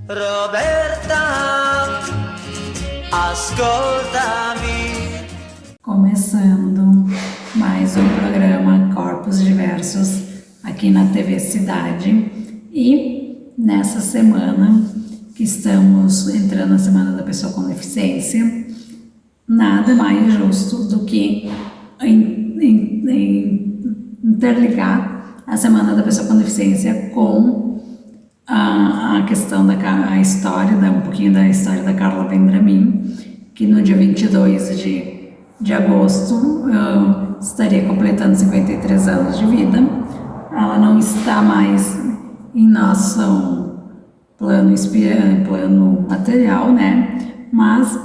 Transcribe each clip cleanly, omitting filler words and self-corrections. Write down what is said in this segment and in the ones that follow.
Roberta, ascoltami. Começando mais um programa Corpos Diversos aqui na TV Cidade, e nessa semana que estamos entrando na Semana da Pessoa com Deficiência, nada mais justo do que interligar a Semana da Pessoa com Deficiência com a questão a história, um pouquinho da história da Carla Vendramin, que no dia 22 de agosto estaria completando 53 anos de vida. Ela não está mais em nosso plano material, né? Mas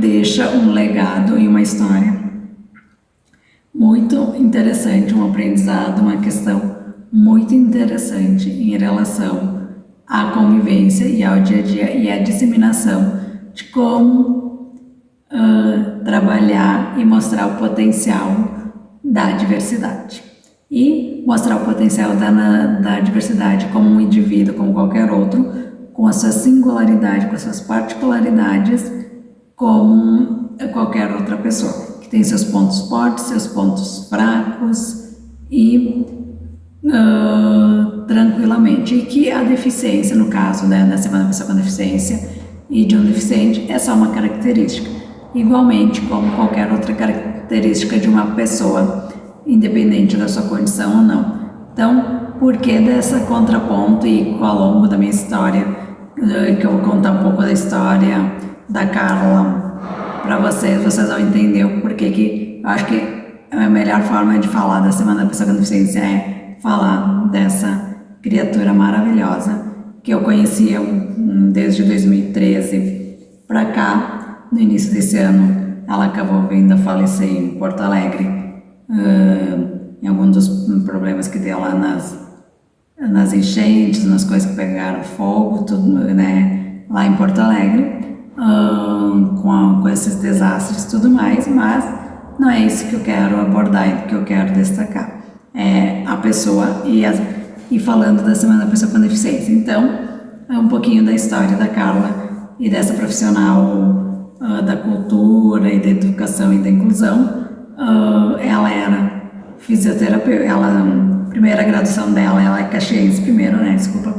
deixa um legado e uma história muito interessante, um aprendizado, uma questão muito interessante em relação à convivência e ao dia a dia e à disseminação de como trabalhar e mostrar o potencial da diversidade. E mostrar o potencial da diversidade como um indivíduo, como qualquer outro, com a sua singularidade, com as suas particularidades, como qualquer outra pessoa, que tem seus pontos fortes, seus pontos fracos e tranquilamente. E que a deficiência, no caso da Semana da Pessoa com Deficiência e de um deficiente, é só uma característica, igualmente como qualquer outra característica de uma pessoa, independente da sua condição ou não. Então, por que dessa contraponto? E ao longo da minha história, que eu vou contar um pouco da história da Carla para vocês vão entender o porquê que eu acho que a melhor forma de falar da Semana da Pessoa com Deficiência é falar dessa criatura maravilhosa que eu conhecia desde 2013 para cá. No início desse ano, ela acabou vindo a falecer em Porto Alegre, em algum dos problemas que deu lá nas enchentes, nas coisas que pegaram fogo, tudo, né, lá em Porto Alegre, com esses desastres e tudo mais. Mas não é isso que eu quero abordar e que eu quero destacar. É a pessoa e falando da Semana da Pessoa com Deficiência. Então, é um pouquinho da história da Carla e dessa profissional da cultura e da educação e da inclusão. Ela era fisioterapeuta, a primeira graduação dela, ela é caxiense primeiro, né, desculpa,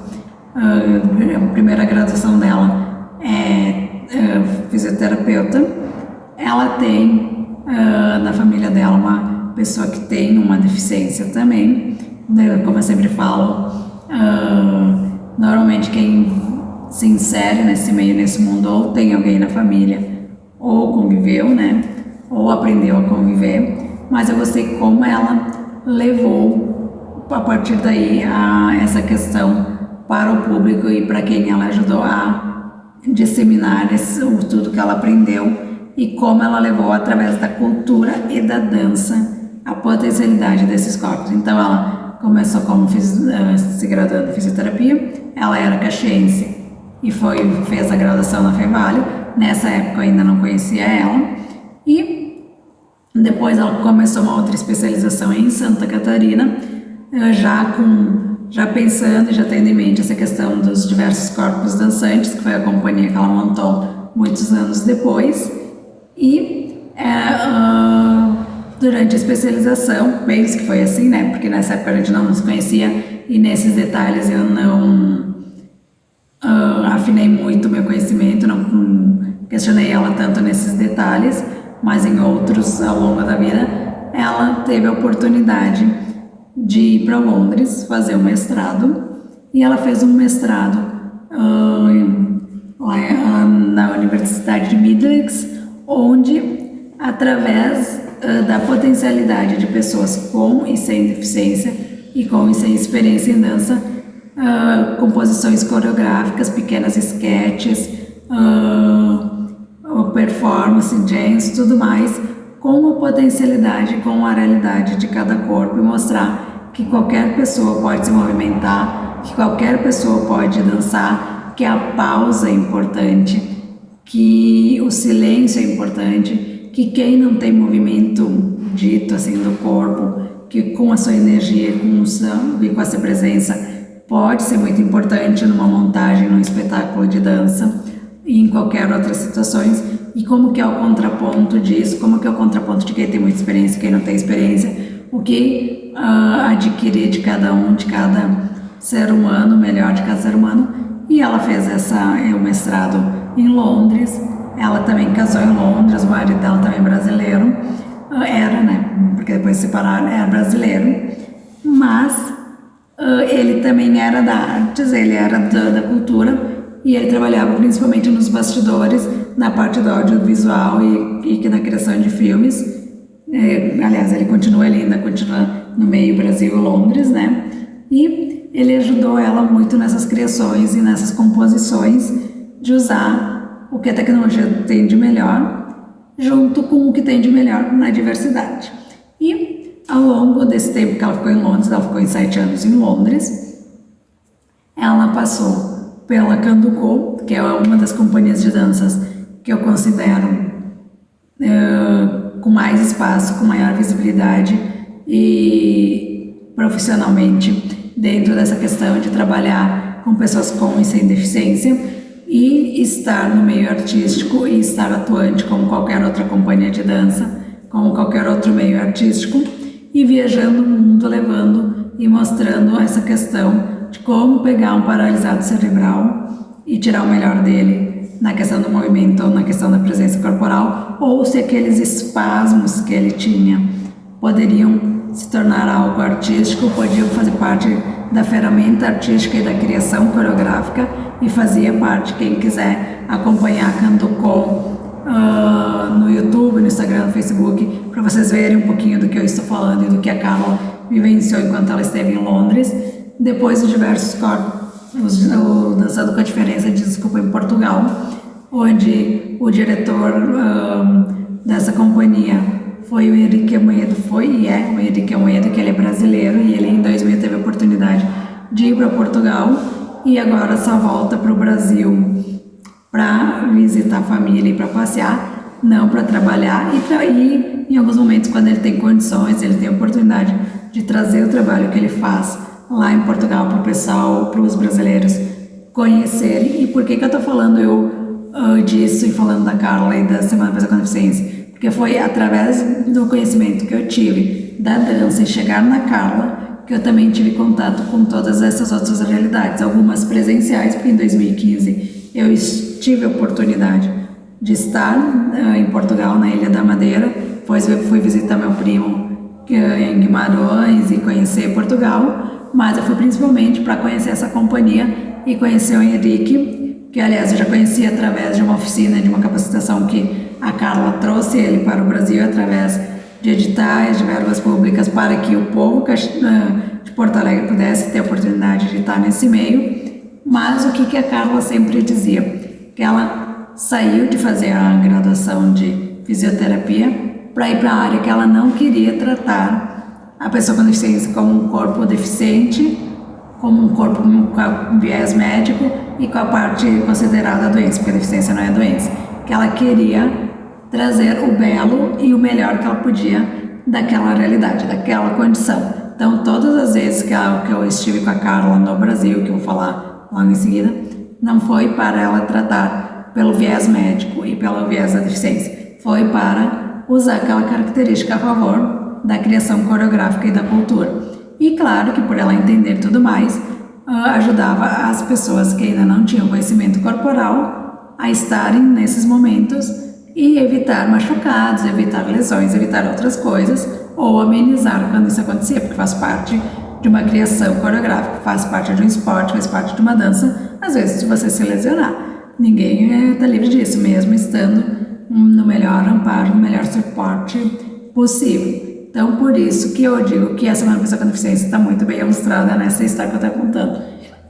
a primeira graduação dela é fisioterapeuta. Ela tem na família dela uma pessoa que tem uma deficiência também. Como eu sempre falo, normalmente quem se insere nesse meio, nesse mundo, ou tem alguém na família, ou conviveu, né, ou aprendeu a conviver. Mas eu gostei como ela levou a partir daí essa questão para o público e para quem ela ajudou a disseminar tudo que ela aprendeu, e como ela levou através da cultura e da dança a potencialidade desses corpos. Então ela começou como se graduando em fisioterapia. Ela era caxiense e fez a graduação na Fevale. Nessa época eu ainda não conhecia ela, e depois ela começou uma outra especialização em Santa Catarina, já pensando e já tendo em mente essa questão dos diversos corpos dançantes, que foi a companhia que ela montou muitos anos depois. E durante a especialização, penso que foi assim, né, porque nessa época a gente não nos conhecia, e nesses detalhes eu não afinei muito o meu conhecimento, não questionei ela tanto nesses detalhes, mas em outros ao longo da vida. Ela teve a oportunidade de ir para Londres fazer um mestrado, e ela fez um mestrado lá na Universidade de Middlesex, onde, através da potencialidade de pessoas com e sem deficiência e com e sem experiência em dança, composições coreográficas, pequenas sketches, performance, dance, tudo mais, com a potencialidade, com a realidade de cada corpo, e mostrar que qualquer pessoa pode se movimentar, que qualquer pessoa pode dançar, que a pausa é importante, que o silêncio é importante, que quem não tem movimento dito assim do corpo, que com a sua energia e com a sua presença pode ser muito importante numa montagem, num espetáculo qualquer outras situações, e como que é o contraponto disso, como que é o contraponto de quem tem muita experiência e quem não tem experiência, o que adquirir de cada um, de cada ser humano, melhor de cada ser humano. E ela fez o mestrado em Londres, ela também casou em Londres, o marido dela também é brasileiro, era, né, porque depois se separaram, era brasileiro, mas ele também era da artes, ele era da cultura, e ele trabalhava principalmente nos bastidores, na parte do audiovisual e na criação de filmes. Aliás, ele continua no meio Brasil-Londres, né? E ele ajudou ela muito nessas criações e nessas composições de usar o que a tecnologia tem de melhor, junto com o que tem de melhor na diversidade. E ao longo desse tempo que ela ficou em Londres, ela ficou em 7 anos em Londres, ela passou pela Canducô, que é uma das companhias de danças que eu considero com mais espaço, com maior visibilidade e profissionalmente dentro dessa questão de trabalhar com pessoas com e sem deficiência e estar no meio artístico e estar atuante como qualquer outra companhia de dança, como qualquer outro meio artístico, e viajando o mundo levando e mostrando essa questão de como pegar um paralisado cerebral e tirar o melhor dele na questão do movimento ou na questão da presença corporal, ou se aqueles espasmos que ele tinha poderiam se tornar algo artístico, podiam fazer parte da ferramenta artística e da criação coreográfica, e fazia parte, quem quiser acompanhar a Canducô no YouTube, no Instagram, no Facebook, para vocês verem um pouquinho do que eu estou falando e do que a Carla vivenciou enquanto ela esteve em Londres. Depois de diversos corpos, o Dançando com a Diferença, desculpa, em Portugal, onde o diretor dessa companhia foi o Henrique Amoedo, o Henrique Amoedo, que ele é brasileiro, e ele em 2000 teve a oportunidade de ir para Portugal, e agora só volta para o Brasil para visitar a família e para passear, não para trabalhar, e em alguns momentos, quando ele tem condições, ele tem a oportunidade de trazer o trabalho que ele faz lá em Portugal para o pessoal, para os brasileiros conhecerem. E por que eu estou falando disso e falando da Carla e da Semana da Pessoa com Deficiência? Porque foi através do conhecimento que eu tive da dança e chegar na Carla que eu também tive contato com todas essas outras realidades, algumas presenciais, porque em 2015 eu tive a oportunidade de estar em Portugal, na Ilha da Madeira, depois eu fui visitar meu primo em Guimarães e conhecer Portugal, mas eu fui principalmente para conhecer essa companhia e conhecer o Henrique, que aliás eu já conhecia através de uma oficina, de uma capacitação que a Carla trouxe ele para o Brasil através de editais, de verbas públicas, para que o povo de Porto Alegre pudesse ter a oportunidade de estar nesse meio. Mas o que a Carla sempre dizia? Que ela saiu de fazer a graduação de fisioterapia para ir para a área que ela não queria tratar a pessoa com deficiência como um corpo deficiente, como um corpo com viés médico e com a parte considerada doença, porque a deficiência não é doença. Que ela queria trazer o belo e o melhor que ela podia daquela realidade, daquela condição. Então, todas as vezes que eu estive com a Carla no Brasil, que eu vou falar logo em seguida, não foi para ela tratar pelo viés médico e pelo viés da deficiência, foi para usar aquela característica a favor da criação coreográfica e da cultura. E claro que por ela entender tudo mais, ajudava as pessoas que ainda não tinham conhecimento corporal a estarem nesses momentos e evitar machucados, evitar lesões, evitar outras coisas, ou amenizar quando isso acontecia, porque faz parte de uma criação coreográfica, faz parte de um esporte, faz parte de uma dança. Às vezes, se você se lesionar, ninguém está livre disso, mesmo estando no melhor amparo, no melhor suporte possível. Então, por isso que eu digo que a Semana da Pessoa com Deficiência está muito bem ilustrada nessa história que eu estou contando.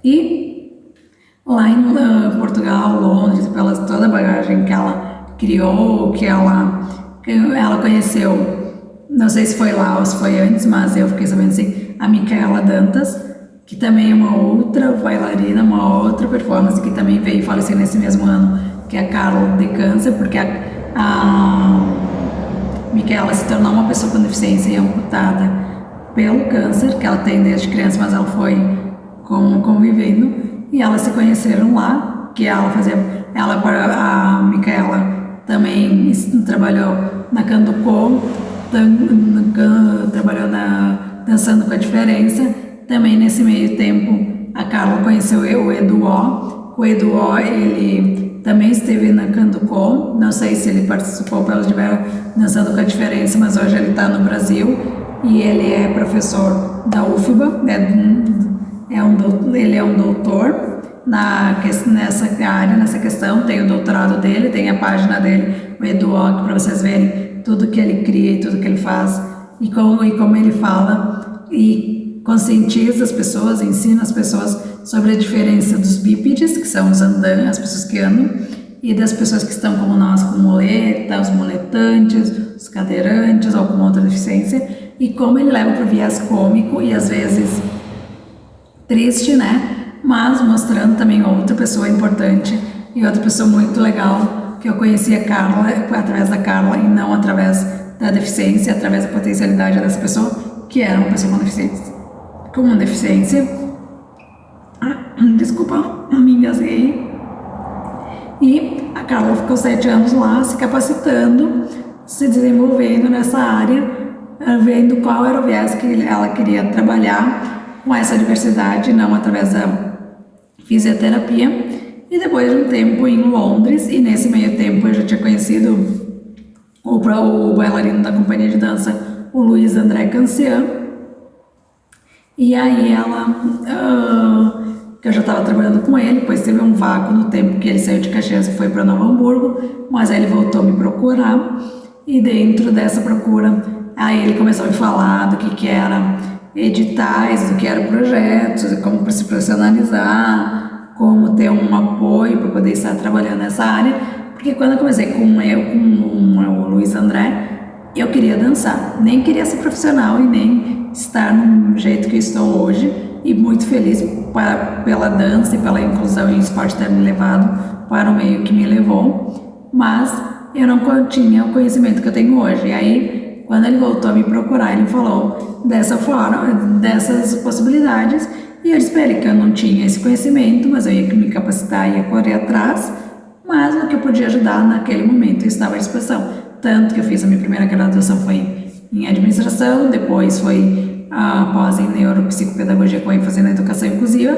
E lá em Portugal, Londres, pela toda a bagagem que ela criou, que ela conheceu, não sei se foi lá ou se foi antes, mas eu fiquei sabendo assim, a Micaela Dantas, que também é uma outra bailarina, uma outra performance, que também veio falecer nesse mesmo ano, que é a Carla, de câncer, porque a Micaela se tornou uma pessoa com deficiência e amputada pelo câncer, que ela tem desde criança, mas ela foi convivendo, e elas se conheceram lá, que ela fazia A Micaela também trabalhou na Canducô, trabalhou Dançando com a Diferença. Também nesse meio tempo a Carla conheceu o Eduó. O Eduó, ele também esteve na Canducô, não sei se ele participou pelo Dançando com a Diferença, mas hoje ele está no Brasil e ele é professor da UFBA, ele é um doutor nessa área, nessa questão. Tem o doutorado dele, tem a página dele, o Eduó, para vocês verem tudo que ele cria e tudo que ele faz e como ele fala e conscientiza as pessoas, ensina as pessoas sobre a diferença dos bípedes, que são as pessoas que andam, e das pessoas que estão como nós, com muleta, os muletantes, os cadeirantes ou com outra deficiência, e como ele leva para o viés cômico e às vezes triste, né? Mas mostrando também outra pessoa importante e outra pessoa muito legal, que eu conheci a Carla através da Carla e não através da deficiência, através da potencialidade dessa pessoa, que era uma pessoa com uma deficiência. Desculpa, me engasguei. E a Carla ficou 7 anos lá se capacitando, se desenvolvendo nessa área, vendo qual era o viés que ela queria trabalhar com essa diversidade, não através da fisioterapia. E depois de um tempo em Londres, e nesse meio tempo eu já tinha conhecido o bailarino da companhia de dança, o Luiz André Cancian. E aí que eu já estava trabalhando com ele, pois teve um vácuo no tempo que ele saiu de Caxias e foi para Novo Hamburgo, mas aí ele voltou a me procurar, e dentro dessa procura, aí ele começou a me falar do que era editais, do que eram projetos, como se profissionalizar, como ter um apoio para poder estar trabalhando nessa área, porque quando eu comecei com o Luiz André, eu queria dançar, nem queria ser profissional e nem estar no jeito que eu estou hoje, e muito feliz pela dança e pela inclusão, e o esporte ter me levado para o meio que me levou, mas eu não tinha o conhecimento que eu tenho hoje. E aí, quando ele voltou a me procurar, ele falou dessa forma, dessas possibilidades, e eu disse para ele que eu não tinha esse conhecimento, mas eu ia me capacitar, ia correr atrás, mas o que eu podia ajudar naquele momento eu estava à disposição. Tanto que eu fiz a minha primeira graduação foi em administração, depois foi após em neuropsicopedagogia com ênfase na educação inclusiva,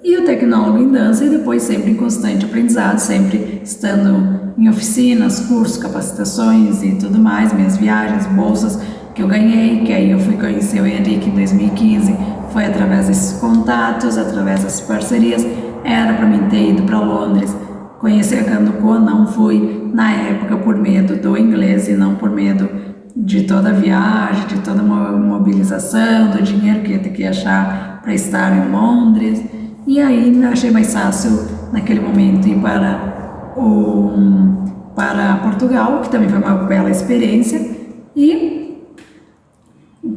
e o tecnólogo em dança, e depois sempre em constante aprendizado, sempre estando em oficinas, cursos, capacitações e tudo mais, minhas viagens, bolsas que eu ganhei, que aí eu fui conhecer o Henrique em 2015, foi através desses contatos, através dessas parcerias. Era para mim ter ido para Londres, conhecer a Canducô, não fui na época por medo do inglês e não por medo de toda a viagem, de toda a mobilização, do dinheiro que ia ter que achar para estar em Londres. E aí achei mais fácil naquele momento ir para Portugal, que também foi uma bela experiência, e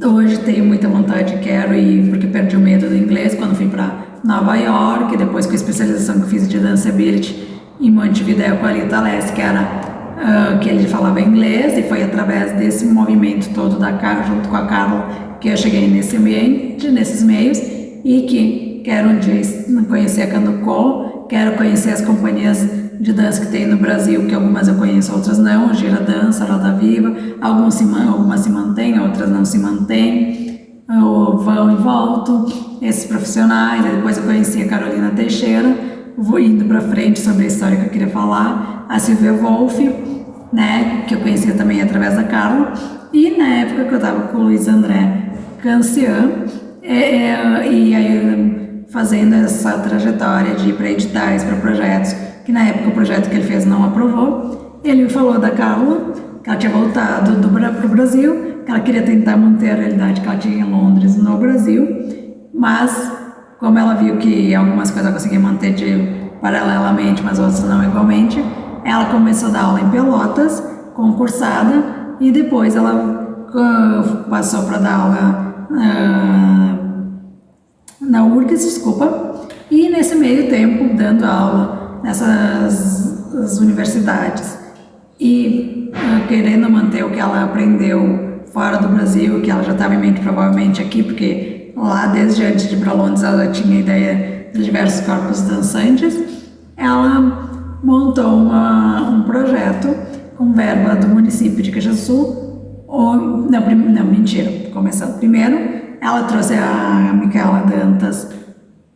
hoje tenho muita vontade, quero ir, porque perdi o medo do inglês quando fui para Nova York, depois com a especialização que fiz de Danceability em Montevideo com a Alita Alessi, que era que ele falava inglês, e foi através desse movimento todo da Carla, junto com a Carla, que eu cheguei nesse ambiente, nesses meios, e que quero um dia conhecer a Canducô, quero conhecer as companhias de dança que tem no Brasil, que algumas eu conheço, outras não, Gira Dança, Roda Viva, algumas se mantêm, outras não se mantêm, vão e voltam, esses profissionais. Depois eu conheci a Carolina Teixeira, vou indo para frente sobre a história que eu queria falar, a Silvia Wolff, né, que eu conhecia também através da Carla, e na época que eu estava com o Luiz André Cancian, e aí fazendo essa trajetória de ir para editais, para projetos, que na época o projeto que ele fez não aprovou, ele me falou da Carla, que ela tinha voltado para o Brasil, que ela queria tentar manter a realidade que ela tinha em Londres no Brasil, mas como ela viu que algumas coisas ela conseguia manter paralelamente, mas outras não igualmente, ela começou a dar aula em Pelotas, concursada, e depois ela passou para dar aula na URGS, e nesse meio tempo dando aula nessas universidades e querendo manter o que ela aprendeu fora do Brasil, que ela já estava em mente provavelmente aqui, porque lá desde antes de ir para Londres ela tinha ideia de diversos corpos dançantes. Ela montou um projeto com verba do município de Caxias do Sul. Não, mentira, começando. Primeiro, ela trouxe a Micaela Dantas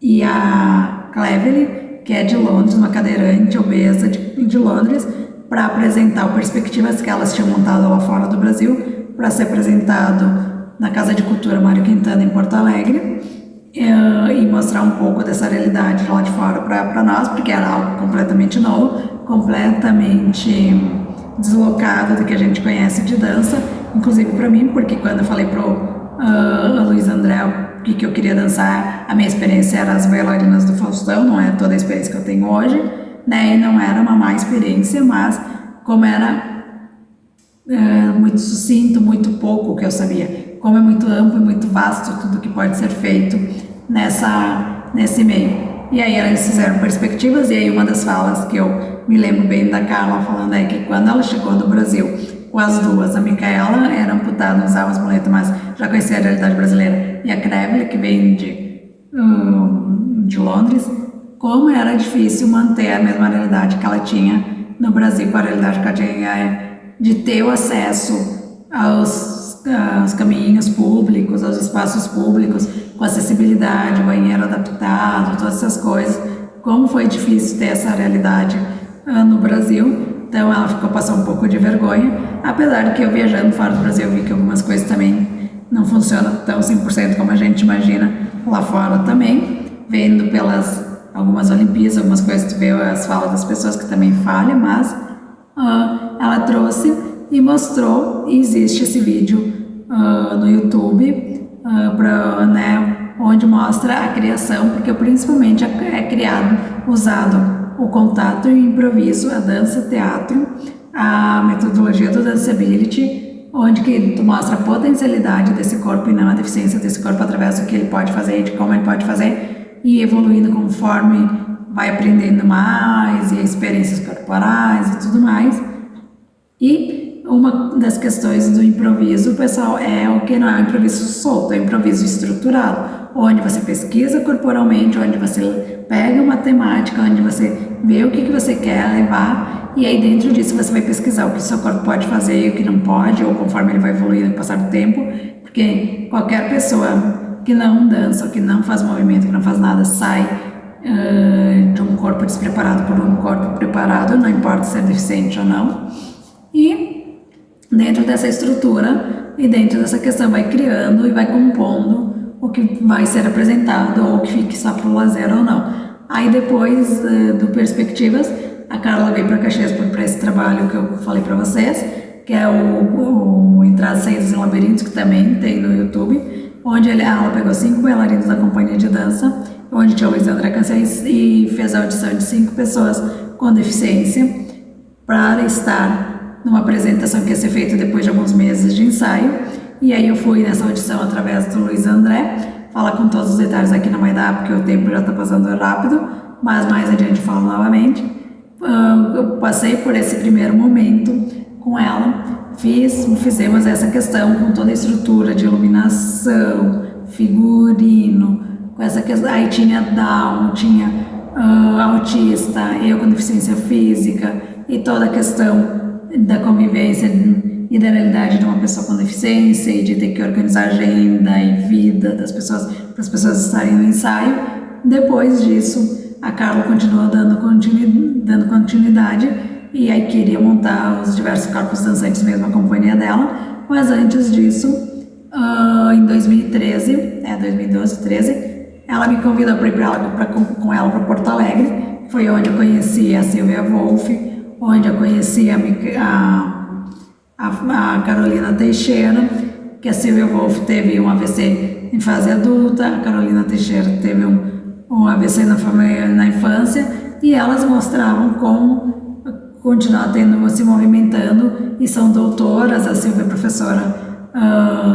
e a Clevery, que é de Londres, uma cadeirante obesa de Londres, para apresentar perspectivas que elas tinham montado lá fora do Brasil, para ser apresentado na Casa de Cultura Mário Quintana, em Porto Alegre, e mostrar um pouco dessa realidade lá de fora para nós, porque era algo completamente novo, completamente deslocado do que a gente conhece de dança, inclusive para mim, porque quando eu falei pro Luiz André o que eu queria dançar, a minha experiência era as bailarinas do Faustão, não é toda a experiência que eu tenho hoje, né, e não era uma má experiência, mas como era muito sucinto, muito pouco o que eu sabia, como é muito amplo e muito vasto tudo que pode ser feito nesse meio. E aí eles fizeram perspectivas, e aí uma das falas que eu me lembro bem da Carla falando é que quando ela chegou do Brasil com as duas, a Micaela era amputada, não usava as muletas, mas já conhecia a realidade brasileira, e a Clevery, que vem de Londres, como era difícil manter a mesma realidade que ela tinha no Brasil, com a realidade que ela tinha de ter o acesso aos caminhos públicos, aos espaços públicos, com acessibilidade, banheiro adaptado, todas essas coisas. Como foi difícil ter essa realidade no Brasil. Então ela passou um pouco de vergonha, apesar de que eu viajando fora do Brasil vi que algumas coisas também não funcionam tão 100% como a gente imagina lá fora também, vendo pelas algumas Olimpíadas, algumas coisas tu vê as falas das pessoas que também falham, mas ela trouxe e mostrou, e existe esse vídeo no YouTube, onde mostra a criação, porque principalmente é criado, usado o contato e o improviso, a dança, teatro, a metodologia do Danceability, onde que tu mostra a potencialidade desse corpo e não a deficiência desse corpo através do que ele pode fazer e de como ele pode fazer, e evoluindo conforme vai aprendendo mais, e experiências corporais e tudo mais. E uma das questões do improviso, pessoal, é o que não é um improviso solto, é um improviso estruturado, onde você pesquisa corporalmente, onde você pega uma temática, onde você vê o que você quer levar, e aí dentro disso você vai pesquisar o que o seu corpo pode fazer e o que não pode, ou conforme ele vai evoluindo com o passar do tempo, porque qualquer pessoa que não dança, que não faz movimento, que não faz nada, sai de um corpo despreparado por um corpo preparado, não importa se é deficiente ou não. E dentro dessa estrutura e dentro dessa questão vai criando e vai compondo o que vai ser apresentado, ou que fique só para o lazer ou não. Aí depois do Perspectivas, a Carla veio para Caxias para esse trabalho que eu falei para vocês, que é o Entradas, Saídas e Labirintos, que também tem no YouTube, onde ela pegou 5 bailarinos da companhia de dança, onde tinha o Luiz André Cancels, e fez a audição de 5 pessoas com deficiência para estar numa apresentação que ia ser feita depois de alguns meses de ensaio. E aí eu fui nessa audição através do Luiz André. Falar com todos os detalhes aqui não vai dar, porque o tempo já está passando rápido, mas mais adiante falo novamente. Eu passei por esse primeiro momento com ela, fizemos essa questão com toda a estrutura de iluminação, figurino, com essa questão, aí tinha Down, tinha autista, eu com deficiência física, e toda a questão da convivência e da realidade de uma pessoa com deficiência, e de ter que organizar agenda e vida das pessoas, para as pessoas estarem no ensaio. Depois disso, a Carla continuou dando continuidade, e aí queria montar os diversos corpos dançantes mesmo, a companhia dela. Mas antes disso, em 2013, 2012, 13, ela me convidou para ir com ela para Porto Alegre. Foi onde eu conheci a Silvia Wolff, onde eu conheci a Carolina Teixeira, que a Silvia Wolff teve um AVC em fase adulta, a Carolina Teixeira teve um AVC na infância, e elas mostravam como continuar se movimentando, e são doutoras. A Silvia é professora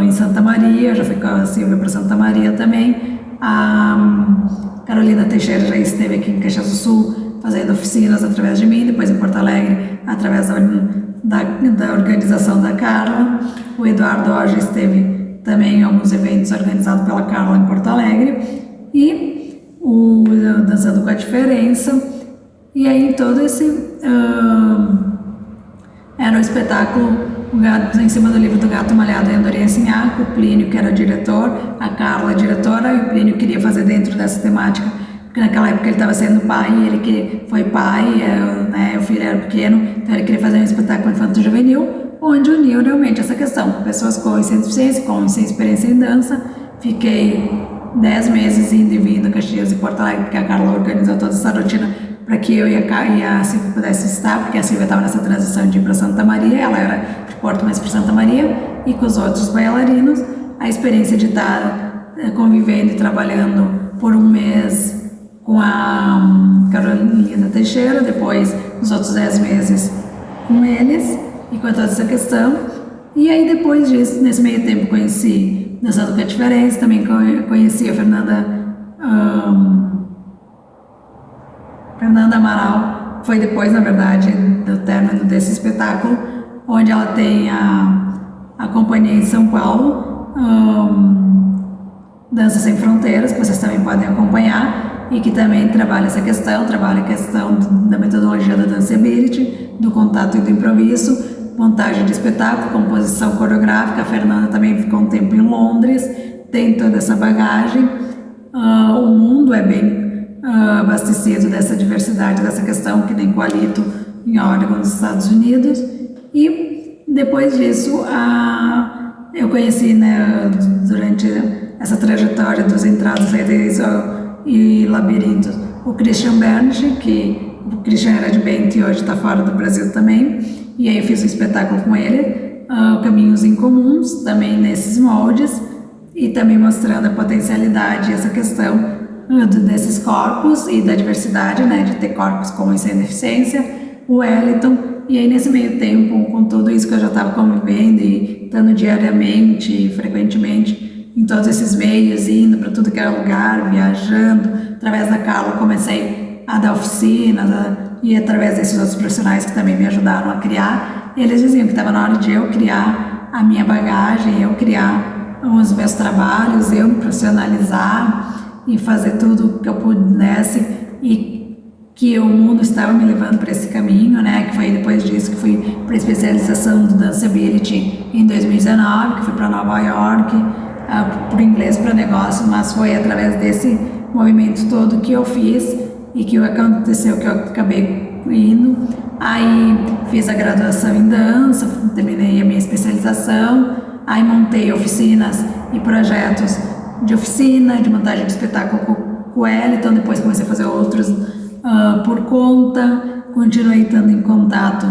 em Santa Maria, já fui com a Silvia para Santa Maria também. A Carolina Teixeira já esteve aqui em Caxias do Sul fazendo oficinas através de mim, depois em Porto Alegre através da organização da Carla. O Eduardo hoje esteve também em alguns eventos organizados pela Carla em Porto Alegre, e o Dançando com a Diferença E aí todo esse era o espetáculo em cima do livro do Gato Malhado e Andorinha Sinhaco, o Plínio que era diretor, a Carla diretora, e o Plínio queria fazer dentro dessa temática, porque naquela época ele estava sendo pai, ele foi pai, né, o filho era pequeno, então ele queria fazer um espetáculo infanto-juvenil, onde uniu realmente essa questão, pessoas com e sem deficiência, com e sem experiência em dança. Fiquei 10 meses indo e vindo a Caxias e Porto Alegre, porque a Carla organizou toda essa rotina para que eu e a Silvia pudesse estar, porque a Silvia estava nessa transição de ir para Santa Maria, ela era de Porto, mas para Santa Maria, e com os outros bailarinos. A experiência de estar convivendo e trabalhando por um mês com a Carolina Teixeira, depois os outros 10 meses com eles, e com toda essa questão. E aí depois disso, nesse meio tempo, conheci Dançando com a Diferença, também conheci a Fernanda Amaral. Foi depois, na verdade, do término desse espetáculo, onde ela tem a companhia em São Paulo, Dança Sem Fronteiras, que vocês também podem acompanhar, e que também trabalha essa questão, trabalha a questão da metodologia da danceability, do contato e do improviso, montagem de espetáculo, composição coreográfica. A Fernanda também ficou um tempo em Londres, tem toda essa bagagem. O mundo é bem abastecido dessa diversidade, dessa questão, que nem Coalito em Oregon, nos Estados Unidos. E depois disso, eu conheci, né, durante essa trajetória dos entradas, saídas e labirintos, o Christian Bernstein, que o Christian era de Bento e hoje está fora do Brasil também. E aí eu fiz um espetáculo com ele, Caminhos em Comuns, também nesses moldes, e também mostrando a potencialidade, essa questão desses corpos e da diversidade, né, de ter corpos com e sem deficiência, o Wellington. E aí nesse meio tempo, com tudo isso que eu já estava convivendo e estando diariamente, frequentemente, em todos esses meios, indo para tudo que era lugar, viajando, através da Carla comecei a dar oficinas, e através desses outros profissionais que também me ajudaram a criar, eles diziam que estava na hora de eu criar a minha bagagem, eu criar os meus trabalhos, eu me profissionalizar e fazer tudo que eu pudesse, e que o mundo estava me levando para esse caminho, né? Que foi depois disso que fui para a especialização do Danceability em 2019, que fui para Nova York, para o inglês para negócio, mas foi através desse movimento todo que eu fiz e que aconteceu, que eu acabei indo. Aí fiz a graduação em dança, terminei a minha especialização, aí montei oficinas e projetos de oficina, de montagem de espetáculo com o Wellington, depois comecei a fazer outros por conta, continuei estando em contato,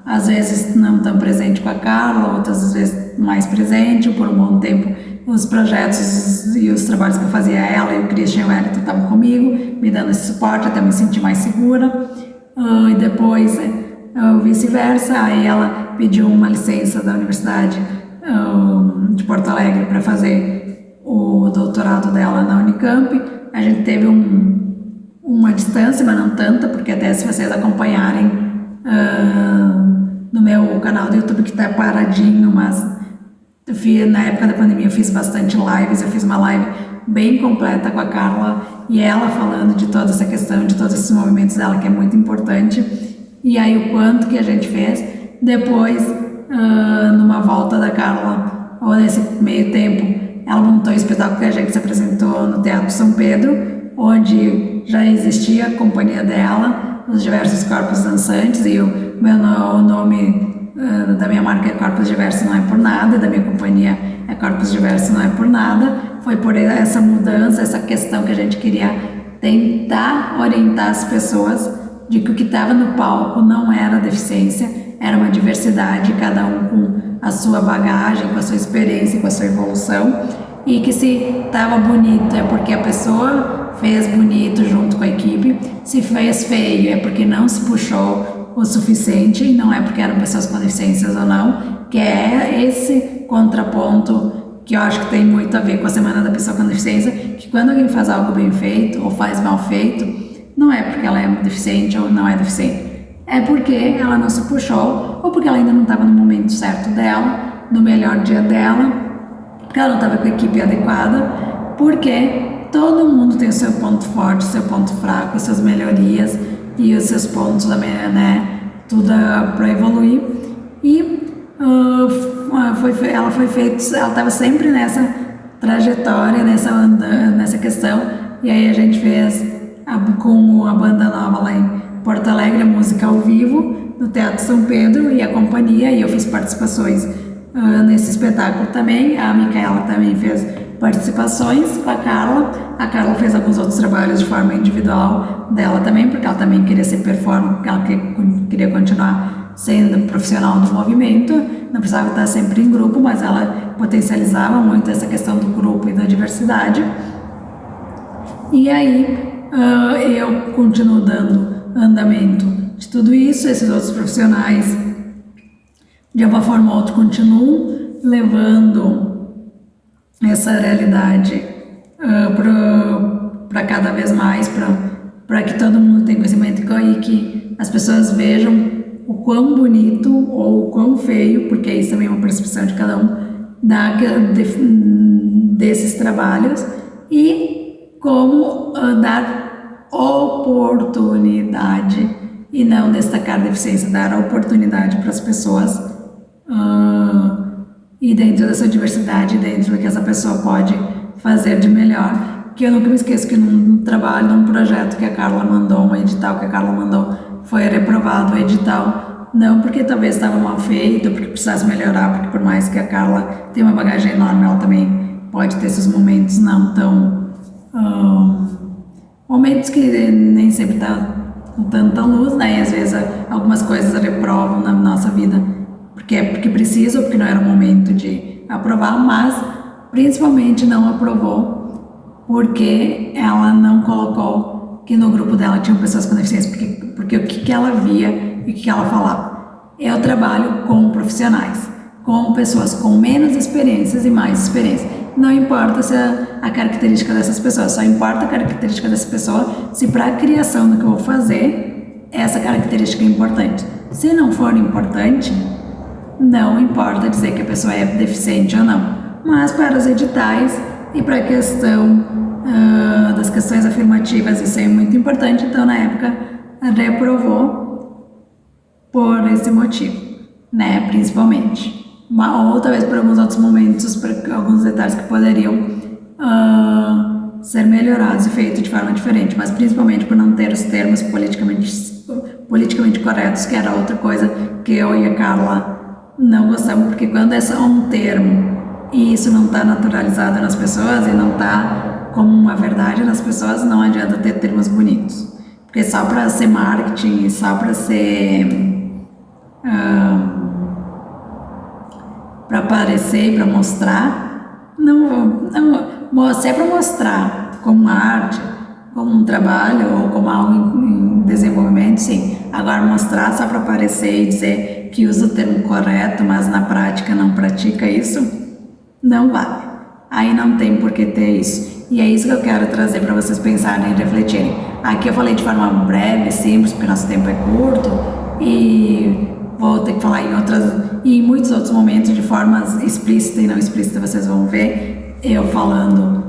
às vezes não tão presente com a Carla, outras vezes mais presente, por um bom tempo os projetos e os trabalhos que eu fazia, ela e o Christian e o Wellington estavam comigo, me dando esse suporte até eu me sentir mais segura. E depois vice-versa, aí ela pediu uma licença da Universidade de Porto Alegre para fazer o doutorado dela na Unicamp. A gente teve uma distância, mas não tanta, porque até se vocês acompanharem no meu canal do YouTube, que está paradinho, mas na época da pandemia eu fiz bastante lives, eu fiz uma live bem completa com a Carla e ela falando de toda essa questão, de todos esses movimentos dela, que é muito importante. E aí o quanto que a gente fez. Depois, numa volta da Carla, ou nesse meio tempo, ela montou o espetáculo que a gente se apresentou no Teatro São Pedro, onde já existia a companhia dela, os diversos corpos dançantes, e o nome da minha marca é Corpos Diversos Não É Por Nada, da minha companhia é Corpos Diversos Não É Por Nada. Foi por essa mudança, essa questão que a gente queria tentar orientar as pessoas de que o que estava no palco não era deficiência, era uma diversidade, cada um com a sua bagagem, com a sua experiência, com a sua evolução, e que se estava bonito é porque a pessoa fez bonito junto com a equipe, se fez feio é porque não se puxou o suficiente, e não é porque eram pessoas com deficiências ou não, que é esse contraponto que eu acho que tem muito a ver com a Semana da Pessoa com Deficiência, que quando alguém faz algo bem feito ou faz mal feito, não é porque ela é deficiente ou não é deficiente, é porque ela não se puxou, ou porque ela ainda não estava no momento certo dela, no melhor dia dela, porque ela não estava com a equipe adequada, porque todo mundo tem o seu ponto forte, o seu ponto fraco, as suas melhorias, e os seus pontos também, né, tudo para evoluir. E ela estava sempre nessa trajetória, nessa questão, e aí a gente fez com a banda nova lá em Porto Alegre, a música ao vivo, no Teatro São Pedro, e a companhia, e eu fiz participações nesse espetáculo também. A Micaela também fez participações com a Carla fez alguns outros trabalhos de forma individual dela também, porque ela também queria ser performer, porque ela queria continuar sendo profissional do movimento, não precisava estar sempre em grupo, mas ela potencializava muito essa questão do grupo e da diversidade. E aí eu continuo dando andamento de tudo isso, esses outros profissionais de uma forma ou outra continuam levando essa realidade para cada vez mais, para que todo mundo tenha conhecimento e que as pessoas vejam o quão bonito ou o quão feio, porque isso também é uma percepção de cada um, desses trabalhos, e como dar oportunidade e não destacar a deficiência, dar oportunidade para as pessoas e dentro dessa diversidade, dentro do que essa pessoa pode fazer de melhor. Que eu nunca me esqueço que num trabalho, num projeto que a Carla mandou, um edital que a Carla mandou, foi reprovado o edital, não porque talvez estava mal feito, porque precisasse melhorar, porque por mais que a Carla tenha uma bagagem enorme, ela também pode ter esses momentos não tão... momentos que nem sempre está com tanta luz, né? E às vezes algumas coisas reprovam na nossa vida, porque precisa ou porque não era o momento de aprovar, mas principalmente não aprovou porque ela não colocou que no grupo dela tinham pessoas com deficiência, porque o que ela via e o que ela falava. Eu trabalho com profissionais, com pessoas com menos experiências e mais experiência. Não importa se a característica dessas pessoas, só importa a característica dessa pessoa se para a criação do que eu vou fazer, essa característica é importante. Se não for importante, não importa dizer que a pessoa é deficiente ou não. Mas para os editais e para a questão das questões afirmativas, isso é muito importante. Então, na época, reprovou por esse motivo, né, principalmente. Ou talvez por alguns outros momentos, por alguns detalhes que poderiam ser melhorados e feitos de forma diferente, mas principalmente por não ter os termos politicamente corretos, que era outra coisa que eu e a Carla não gostamos, porque quando é só um termo e isso não está naturalizado nas pessoas e não está como uma verdade nas pessoas, não adianta ter termos bonitos, porque só para ser marketing, só para ser para aparecer e para mostrar, se é para mostrar como arte, como um trabalho ou como algo em desenvolvimento, sim. Agora mostrar só para aparecer e dizer que usa o termo correto, mas na prática não pratica isso, não vale. Aí não tem por que ter isso. E é isso que eu quero trazer para vocês pensarem e refletirem. Aqui eu falei de forma breve, simples, porque nosso tempo é curto, e vou ter que falar em muitos outros momentos de formas explícita e não explícita. Vocês vão ver eu falando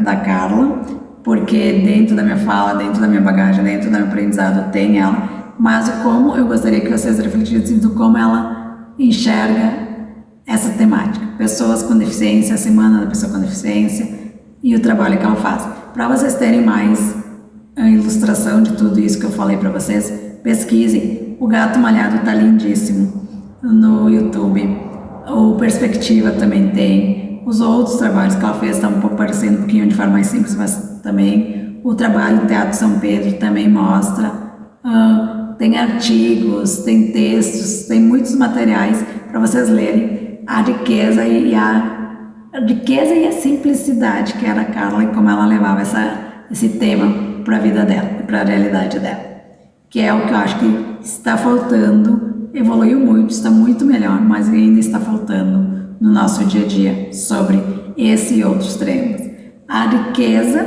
da Carla, porque dentro da minha fala, dentro da minha bagagem, dentro do meu aprendizado tem ela, mas como eu gostaria que vocês refletissem do como ela enxerga essa temática, pessoas com deficiência, a semana da pessoa com deficiência e o trabalho que ela faz. Para vocês terem mais ilustração de tudo isso que eu falei para vocês, pesquisem. O Gato Malhado tá lindíssimo no YouTube. O Perspectiva também tem. Os outros trabalhos que ela fez estão parecendo um pouquinho de forma mais simples, mas também o trabalho do Teatro São Pedro também mostra. Tem artigos, tem textos, tem muitos materiais para vocês lerem a riqueza e a simplicidade que era a Carla e como ela levava esse tema para a vida dela, para a realidade dela, que é o que eu acho que está faltando. Evoluiu muito, está muito melhor, mas ainda está faltando no nosso dia a dia sobre esse e outros temas. A riqueza,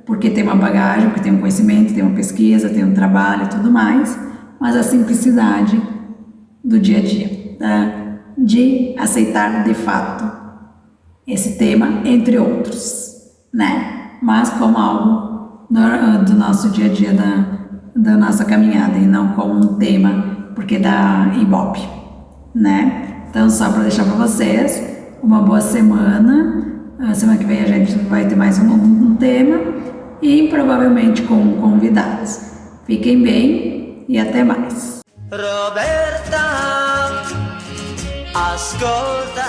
porque tem uma bagagem, porque tem um conhecimento, tem uma pesquisa, tem um trabalho e tudo mais, mas a simplicidade do dia a dia, de aceitar de fato esse tema, entre outros, né? Mas como algo do nosso dia a dia da nossa caminhada e não como um tema, porque dá Ibope, né? Então, só para deixar para vocês, uma boa semana. A semana que vem a gente vai ter mais um tema e provavelmente com convidados. Fiquem bem e até mais. Roberta, ascolta.